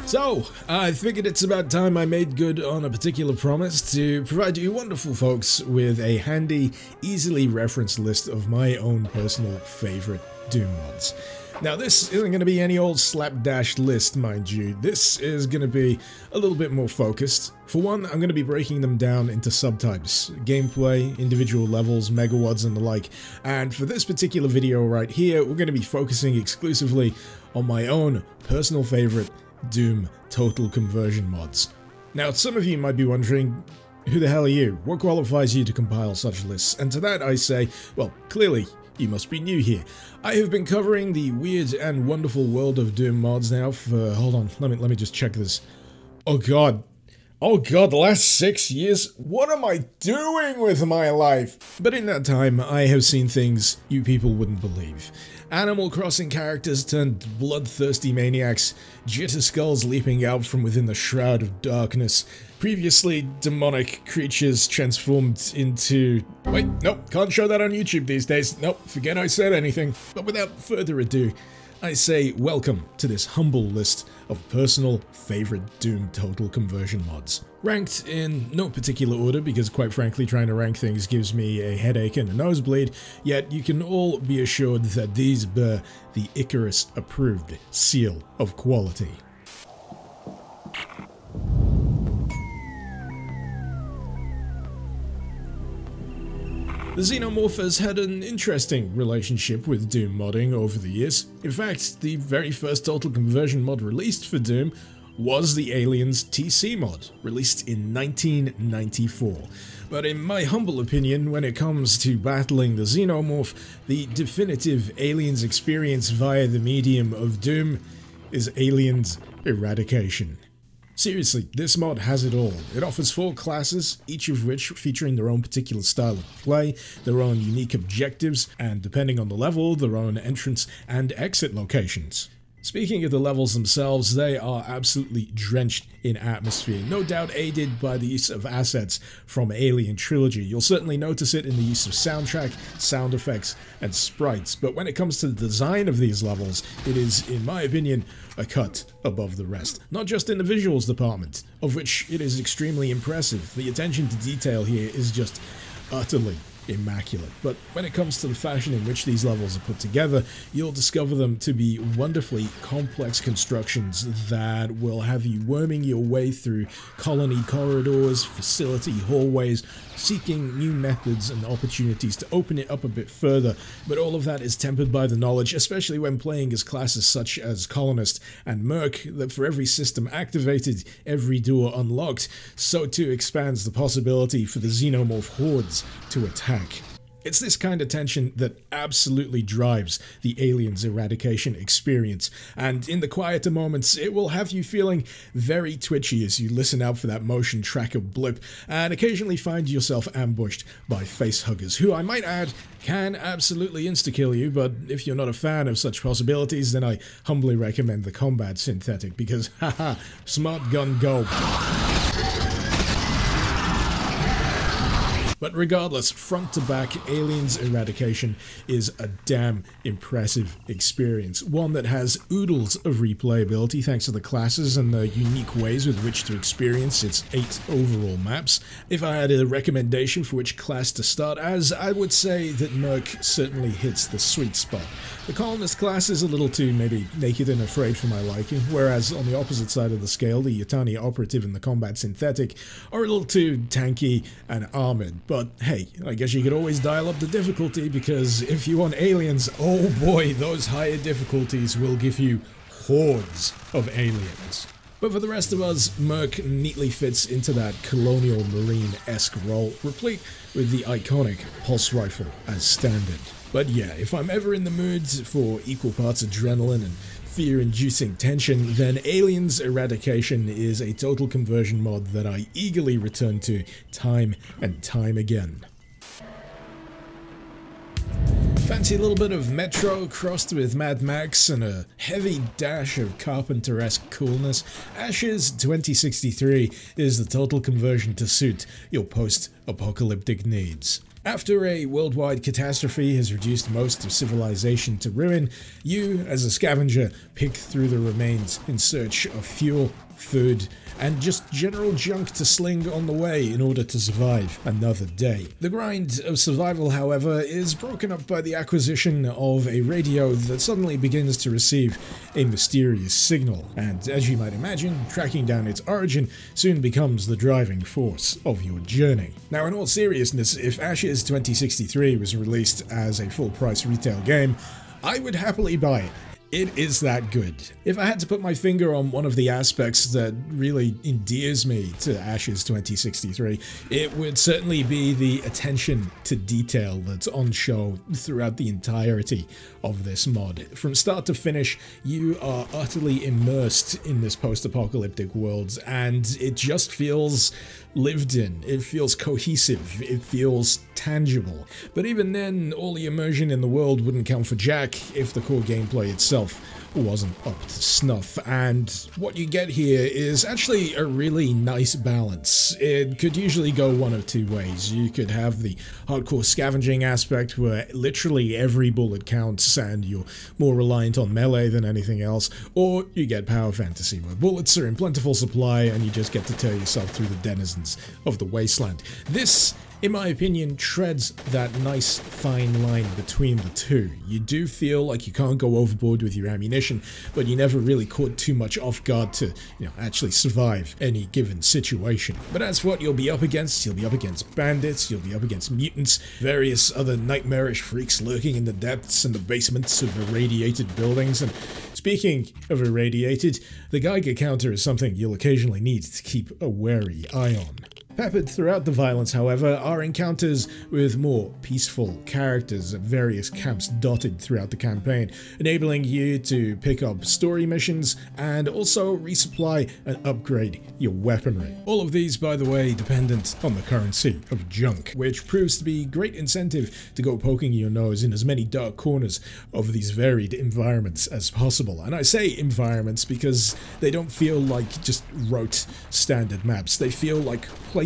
So, I figured it's about time I made good on a particular promise to provide you wonderful folks with a handy, easily referenced list of my own personal favorite Doom mods. Now, this isn't going to be any old slapdash list, mind you. This is going to be a little bit more focused. For one, I'm going to be breaking them down into subtypes: gameplay, individual levels, megawads, and the like. And for this particular video right here, we're going to be focusing exclusively on my own personal favorite Doom total conversion mods. Now, some of you might be wondering, who the hell are you? What qualifies you to compile such lists? And to that I say, well, clearly you must be new here. I have been covering the weird and wonderful world of Doom mods now for, hold on, let me just check this. Oh god, the last 6 years? What am I doing with my life? But in that time, I have seen things you people wouldn't believe. Animal Crossing characters turned bloodthirsty maniacs, jitter skulls leaping out from within the shroud of darkness, previously demonic creatures transformed into... Wait, nope, can't show that on YouTube these days. Nope, forget I said anything. But without further ado, I say welcome to this humble list of personal favorite Doom total conversion mods. Ranked in no particular order, because quite frankly trying to rank things gives me a headache and a nosebleed, yet you can all be assured that these bear the Icarus approved seal of quality. The Xenomorph has had an interesting relationship with Doom modding over the years. In fact, the very first total conversion mod released for Doom was the Aliens TC mod, released in 1994. But in my humble opinion, when it comes to battling the Xenomorph, the definitive Aliens experience via the medium of Doom is Aliens Eradication. Seriously, this mod has it all. It offers 4 classes, each of which featuring their own particular style of play, their own unique objectives, and depending on the level, their own entrance and exit locations. Speaking of the levels themselves, they are absolutely drenched in atmosphere, no doubt aided by the use of assets from Alien Trilogy. You'll certainly notice it in the use of soundtrack, sound effects, and sprites, but when it comes to the design of these levels, it is, in my opinion, a cut above the rest. Not just in the visuals department, of which it is extremely impressive. The attention to detail here is just utterly immaculate. But when it comes to the fashion in which these levels are put together, you'll discover them to be wonderfully complex constructions that will have you worming your way through colony corridors, facility hallways, seeking new methods and opportunities to open it up a bit further. But all of that is tempered by the knowledge, especially when playing as classes such as Colonist and Merc, that for every system activated, every door unlocked, so too expands the possibility for the Xenomorph hordes to attack. It's this kind of tension that absolutely drives the Aliens Eradication experience, and in the quieter moments it will have you feeling very twitchy as you listen out for that motion tracker blip and occasionally find yourself ambushed by facehuggers, who I might add can absolutely insta-kill you, but if you're not a fan of such possibilities, then I humbly recommend the combat synthetic, because haha, smart gun go. But regardless, front to back, Aliens Eradication is a damn impressive experience. One that has oodles of replayability thanks to the classes and the unique ways with which to experience its 8 overall maps. If I had a recommendation for which class to start as, I would say that Merc certainly hits the sweet spot. The Colonist class is a little too maybe naked and afraid for my liking, whereas on the opposite side of the scale, the Yutani Operative and the Combat Synthetic are a little too tanky and armored. But hey, I guess you could always dial up the difficulty, because if you want aliens, oh boy, those higher difficulties will give you hordes of aliens. But for the rest of us, Merc neatly fits into that colonial marine-esque role, replete with the iconic pulse rifle as standard. But yeah, if I'm ever in the mood for equal parts adrenaline and fear-inducing tension, then Aliens Eradication is a total conversion mod that I eagerly return to time and time again. Fancy a little bit of Metro crossed with Mad Max and a heavy dash of Carpenter-esque coolness? Ashes 2063 is the total conversion to suit your post-apocalyptic needs. After a worldwide catastrophe has reduced most of civilization to ruin, you, as a scavenger, pick through the remains in search of fuel, food, and just general junk to sling on the way in order to survive another day. The grind of survival, however, is broken up by the acquisition of a radio that suddenly begins to receive a mysterious signal, and as you might imagine, tracking down its origin soon becomes the driving force of your journey. Now, in all seriousness, if Ashes 2063 was released as a full-price retail game, I would happily buy it. It is that good. If I had to put my finger on one of the aspects that really endears me to Ashes 2063, it would certainly be the attention to detail that's on show throughout the entirety of this mod. From start to finish, you are utterly immersed in this post-apocalyptic world, and it just feels lived in. It feels cohesive. It feels tangible. But even then, all the immersion in the world wouldn't count for jack if the core gameplay itself wasn't up to snuff, and what you get here is actually a really nice balance. It could usually go one of two ways. You could have the hardcore scavenging aspect where literally every bullet counts and you're more reliant on melee than anything else, or you get power fantasy where bullets are in plentiful supply and you just get to tear yourself through the denizens of the wasteland. This, in my opinion, treads that nice fine line between the two. You do feel like you can't go overboard with your ammunition, but you never really caught too much off guard to, actually survive any given situation. But as what you'll be up against, you'll be up against bandits, you'll be up against mutants, various other nightmarish freaks lurking in the depths and the basements of irradiated buildings, and speaking of irradiated, the Geiger counter is something you'll occasionally need to keep a wary eye on. Peppered throughout the violence, however, are encounters with more peaceful characters at various camps dotted throughout the campaign, enabling you to pick up story missions and also resupply and upgrade your weaponry. All of these, by the way, dependent on the currency of junk, which proves to be great incentive to go poking your nose in as many dark corners of these varied environments as possible. And I say environments because they don't feel like just rote standard maps. They feel like places.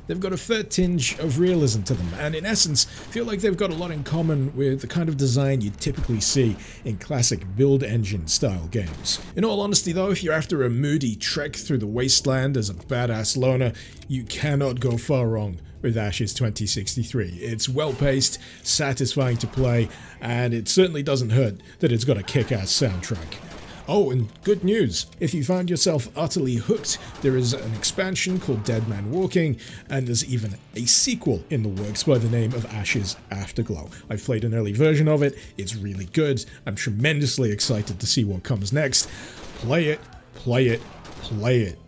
They've got a fair tinge of realism to them, and in essence feel like they've got a lot in common with the kind of design you typically see in classic build engine style games. In all honesty though, if you're after a moody trek through the wasteland as a badass loner, you cannot go far wrong with Ashes 2063. It's well paced, satisfying to play, and it certainly doesn't hurt that it's got a kick-ass soundtrack. Oh, and good news, if you find yourself utterly hooked, there is an expansion called Dead Man Walking, and there's even a sequel in the works by the name of Ashes Afterglow. I've played an early version of it, it's really good, I'm tremendously excited to see what comes next. Play it, play it, play it.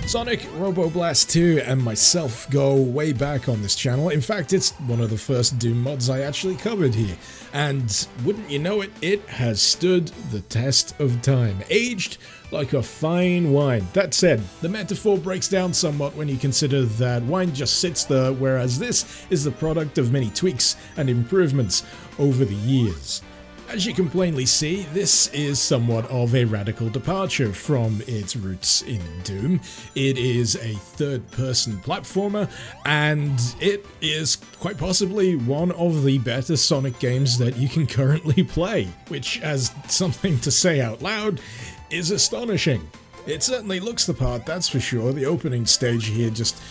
Sonic, Roboblast 2 and myself go way back on this channel. In fact, it's one of the first Doom mods I actually covered here. And wouldn't you know it, it has stood the test of time. Aged like a fine wine. That said, the metaphor breaks down somewhat when you consider that wine just sits there, whereas this is the product of many tweaks and improvements over the years. As you can plainly see, this is somewhat of a radical departure from its roots in Doom. It is a third-person platformer, and it is quite possibly one of the better Sonic games that you can currently play, which, as something to say out loud, is astonishing. It certainly looks the part, that's for sure. The opening stage here just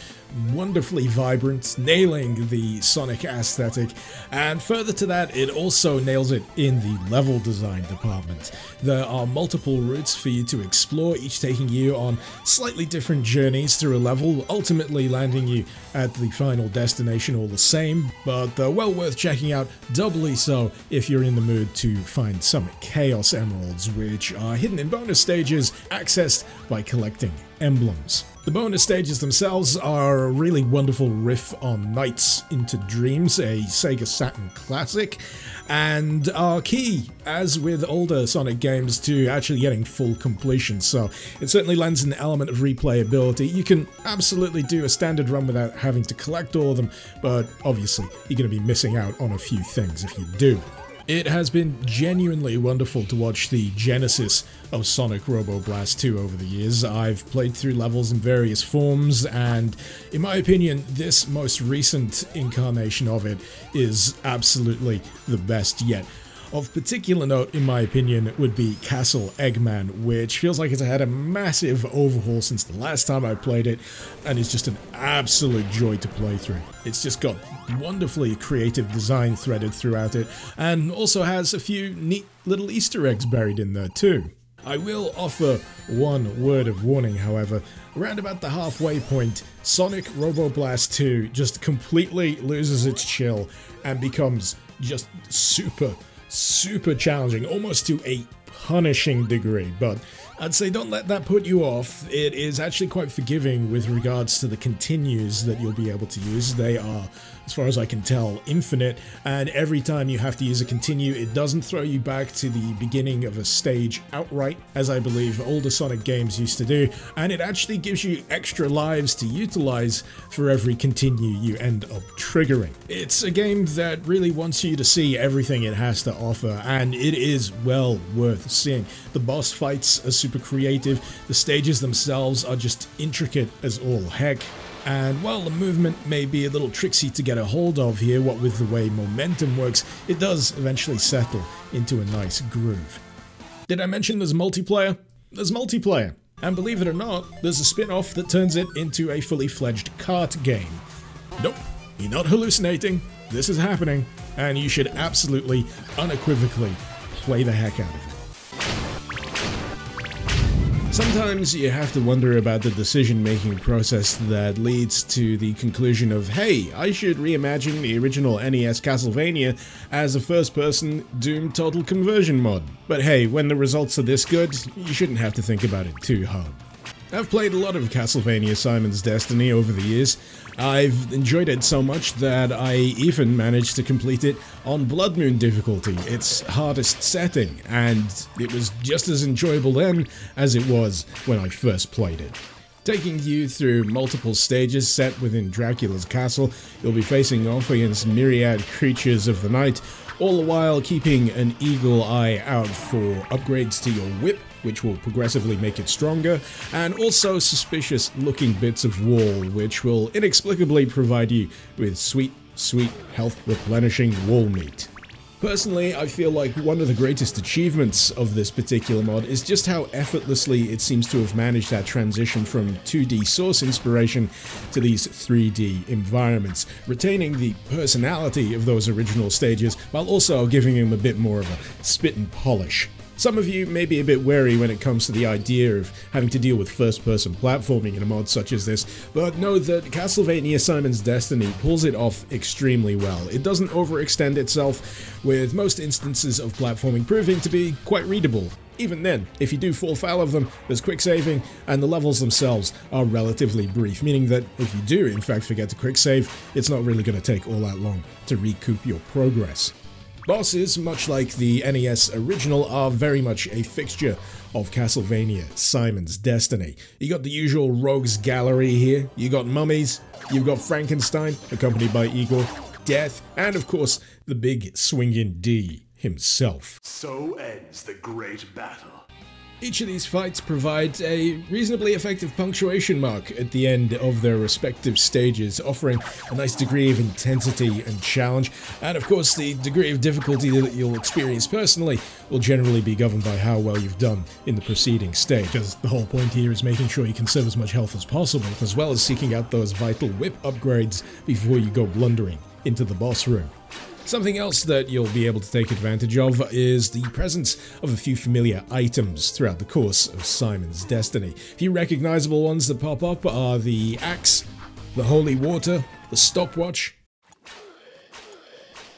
wonderfully vibrant, nailing the Sonic aesthetic, and further to that, it also nails it in the level design department. There are multiple routes for you to explore, each taking you on slightly different journeys through a level, ultimately landing you at the final destination all the same, but they're well worth checking out, doubly so if you're in the mood to find some Chaos Emeralds, which are hidden in bonus stages accessed by collecting emblems. The bonus stages themselves are a really wonderful riff on Nights into Dreams, a Sega Saturn classic, and are key, as with older Sonic games, to actually getting full completion, so it certainly lends an element of replayability. You can absolutely do a standard run without having to collect all of them, but obviously you're going to be missing out on a few things if you do. It has been genuinely wonderful to watch the genesis of Sonic Roboblast 2 over the years. I've played through levels in various forms, and in my opinion, this most recent incarnation of it is absolutely the best yet. Of particular note, in my opinion, would be Castle Eggman, which feels like it's had a massive overhaul since the last time I played it, and is just an absolute joy to play through. It's just got wonderfully creative design threaded throughout it, and also has a few neat little Easter eggs buried in there too. I will offer one word of warning, however. Around about the halfway point, Sonic Roboblast 2 just completely loses its chill and becomes just super challenging, almost to a punishing degree, but I'd say don't let that put you off. It is actually quite forgiving with regards to the continues that you'll be able to use. They are, as far as I can tell, infinite, and every time you have to use a continue, it doesn't throw you back to the beginning of a stage outright, as I believe older Sonic games used to do, and it actually gives you extra lives to utilize for every continue you end up triggering. It's a game that really wants you to see everything it has to offer, and it is well worth seeing. The boss fights are super creative, the stages themselves are just intricate as all heck, and while the movement may be a little tricksy to get a hold of here, what with the way momentum works, it does eventually settle into a nice groove. Did I mention there's multiplayer? There's multiplayer, and believe it or not, there's a spin-off that turns it into a fully fledged kart game. Nope, you're not hallucinating, this is happening, and you should absolutely, unequivocally play the heck out of it. Sometimes you have to wonder about the decision-making process that leads to the conclusion of, hey, I should reimagine the original NES Castlevania as a first-person Doom Total Conversion mod. But hey, when the results are this good, you shouldn't have to think about it too hard. I've played a lot of Castlevania Simon's Destiny over the years. I've enjoyed it so much that I even managed to complete it on Blood Moon difficulty, its hardest setting, and it was just as enjoyable then as it was when I first played it. Taking you through multiple stages set within Dracula's castle, you'll be facing off against myriad creatures of the night, all the while keeping an eagle eye out for upgrades to your whip, which will progressively make it stronger, and also suspicious looking bits of wall, which will inexplicably provide you with sweet health replenishing wall meat. Personally, I feel like one of the greatest achievements of this particular mod is just how effortlessly it seems to have managed that transition from 2D source inspiration to these 3D environments, retaining the personality of those original stages while also giving them a bit more of a spit and polish. Some of you may be a bit wary when it comes to the idea of having to deal with first-person platforming in a mod such as this, but know that Castlevania Simon's Destiny pulls it off extremely well. It doesn't overextend itself, with most instances of platforming proving to be quite readable. Even then, if you do fall foul of them, there's quick saving, and the levels themselves are relatively brief, meaning that if you do in fact forget to quick save, it's not really going to take all that long to recoup your progress. Bosses, much like the NES original, are very much a fixture of Castlevania Simon's Destiny. You got the usual rogues gallery here, you got mummies, you've got Frankenstein, accompanied by Igor, Death, and of course, the big swinging D himself. So ends the great battle. Each of these fights provides a reasonably effective punctuation mark at the end of their respective stages, offering a nice degree of intensity and challenge, and of course the degree of difficulty that you'll experience personally will generally be governed by how well you've done in the preceding stage, as the whole point here is making sure you conserve as much health as possible, as well as seeking out those vital whip upgrades before you go blundering into the boss room. Something else that you'll be able to take advantage of is the presence of a few familiar items throughout the course of Simon's Destiny. A few recognizable ones that pop up are the axe, the holy water, the stopwatch,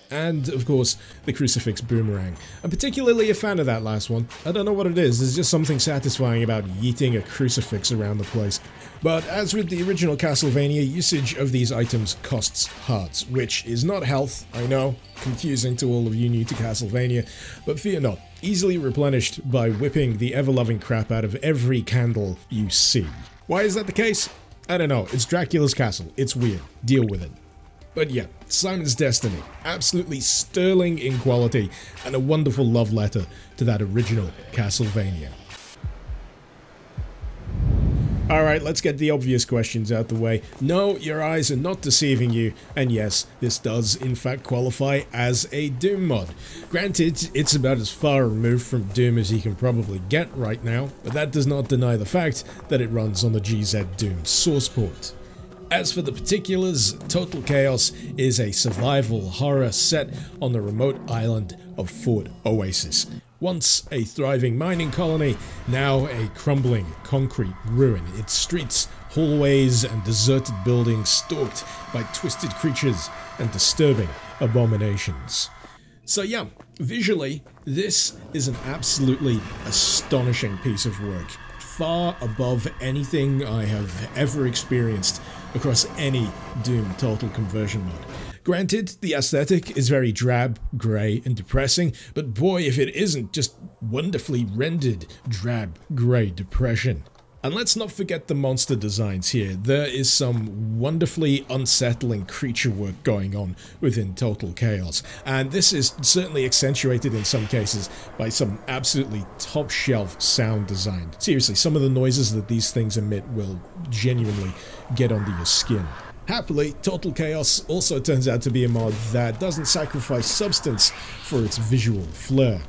and, of course, the crucifix boomerang. I'm particularly a fan of that last one. I don't know what it is, there's just something satisfying about yeeting a crucifix around the place. But as with the original Castlevania, usage of these items costs hearts, which is not health, I know, confusing to all of you new to Castlevania, but fear not, easily replenished by whipping the ever-loving crap out of every candle you see. Why is that the case? I don't know, it's Dracula's castle, it's weird, deal with it. But yeah, Simon's Destiny, absolutely sterling in quality and a wonderful love letter to that original Castlevania. Alright, let's get the obvious questions out the way. No, your eyes are not deceiving you, and yes, this does in fact qualify as a Doom mod. Granted, it's about as far removed from Doom as you can probably get right now, but that does not deny the fact that it runs on the GZ Doom source port. As for the particulars, Total Chaos is a survival horror set on the remote island of Fort Oasis. Once a thriving mining colony, now a crumbling concrete ruin, its streets, hallways and deserted buildings stalked by twisted creatures and disturbing abominations. So yeah, visually, this is an absolutely astonishing piece of work, far above anything I have ever experienced across any Doom Total Conversion mod. Granted, the aesthetic is very drab, grey and depressing, but boy if it isn't just wonderfully rendered drab, grey depression. And let's not forget the monster designs here. There is some wonderfully unsettling creature work going on within Total Chaos, and this is certainly accentuated in some cases by some absolutely top-shelf sound design. Seriously, some of the noises that these things emit will genuinely get under your skin. Happily, Total Chaos also turns out to be a mod that doesn't sacrifice substance for its visual flair.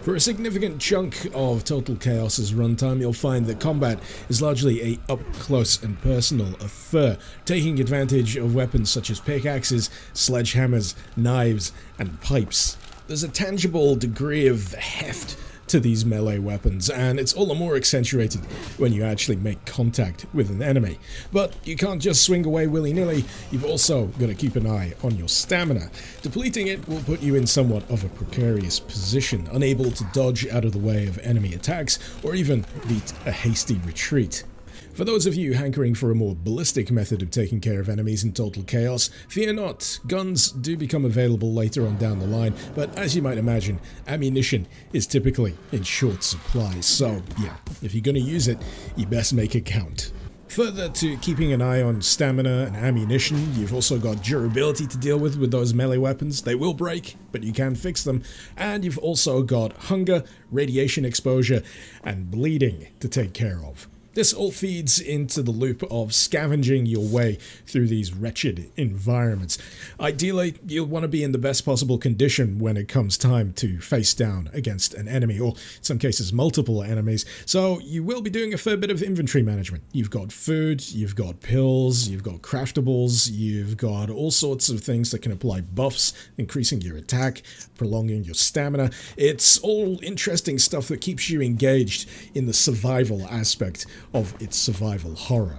For a significant chunk of Total Chaos's runtime, you'll find that combat is largely a up-close and personal affair, taking advantage of weapons such as pickaxes, sledgehammers, knives, and pipes. There's a tangible degree of heft to these melee weapons, and it's all the more accentuated when you actually make contact with an enemy. But you can't just swing away willy-nilly, you've also got to keep an eye on your stamina. Depleting it will put you in somewhat of a precarious position, unable to dodge out of the way of enemy attacks, or even beat a hasty retreat. For those of you hankering for a more ballistic method of taking care of enemies in Total Chaos, fear not, guns do become available later on down the line, but as you might imagine, ammunition is typically in short supply, so yeah, if you're gonna use it, you best make it count. Further to keeping an eye on stamina and ammunition, you've also got durability to deal with those melee weapons. They will break, but you can fix them. And you've also got hunger, radiation exposure, and bleeding to take care of. This all feeds into the loop of scavenging your way through these wretched environments. Ideally, you'll want to be in the best possible condition when it comes time to face down against an enemy, or in some cases multiple enemies, so you will be doing a fair bit of inventory management. You've got food, you've got pills, you've got craftables, you've got all sorts of things that can apply buffs, increasing your attack, prolonging your stamina. It's all interesting stuff that keeps you engaged in the survival aspect of its survival horror.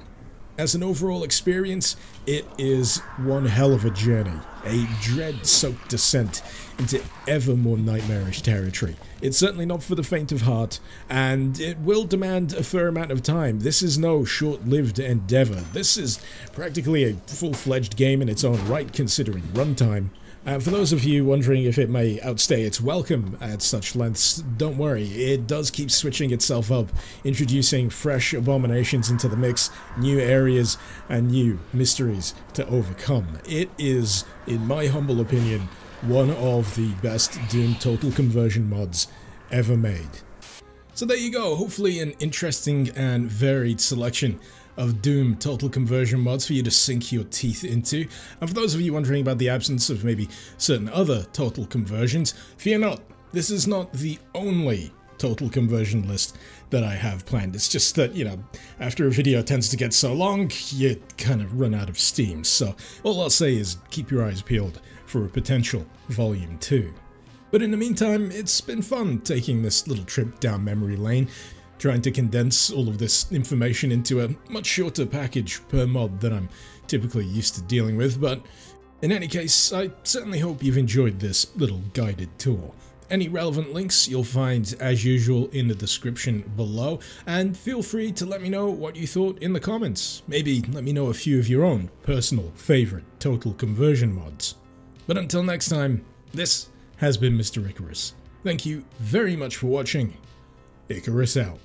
As an overall experience, it is one hell of a journey, a dread-soaked descent into ever more nightmarish territory. It's certainly not for the faint of heart, and it will demand a fair amount of time. This is no short-lived endeavor. This is practically a full-fledged game in its own right, considering runtime. For those of you wondering if it may outstay its welcome at such lengths, don't worry, it does keep switching itself up, introducing fresh abominations into the mix, new areas, and new mysteries to overcome. It is, in my humble opinion, one of the best Doom Total Conversion mods ever made. So there you go, hopefully an interesting and varied selection of Doom Total Conversion mods for you to sink your teeth into. And for those of you wondering about the absence of maybe certain other Total Conversions, fear not, this is not the only Total Conversion list that I have planned. It's just that, you know, after a video tends to get so long, you kind of run out of steam. So all I'll say is keep your eyes peeled for a potential Volume 2. But in the meantime, it's been fun taking this little trip down memory lane, trying to condense all of this information into a much shorter package per mod than I'm typically used to dealing with, but in any case, I certainly hope you've enjoyed this little guided tour. Any relevant links you'll find, as usual, in the description below, and feel free to let me know what you thought in the comments. Maybe let me know a few of your own personal favorite Total Conversion mods. But until next time, this has been Mr. Icarus. Thank you very much for watching. Icarus out.